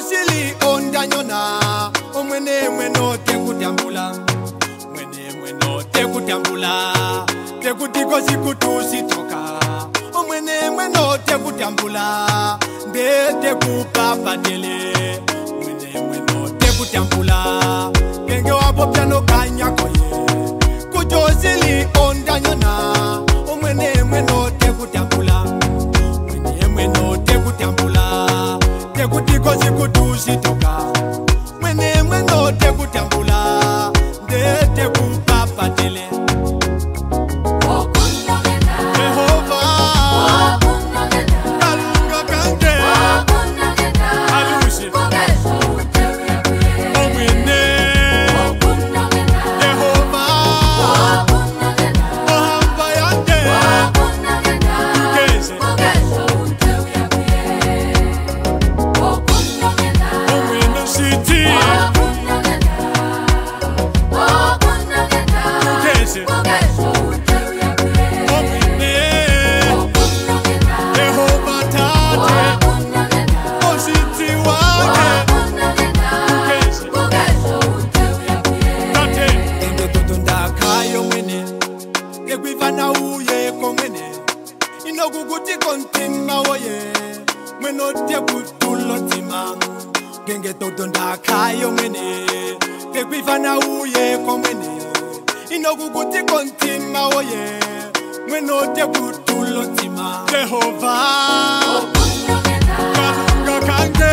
Kujosili ondanyona omwene mweno tekutambula mwene mweno tekutambula tekutiko sikutusi toka omwene mweno tekutambula ndete kupapatele mwene mweno tekutambula genge wabo piano kanyakoye kujosili ondanyona omwene mweno tekutambula mwene mweno tekutambula tekutiko sikutusi toka mwene mweno tekutambula ndete kupapatele Inoguguti kontima woye mweno tekutulotima genge todonda kayo mwene tekwifana uye komwene inoguguti kontima woye mweno tekutulotima Jehova Kalunga kange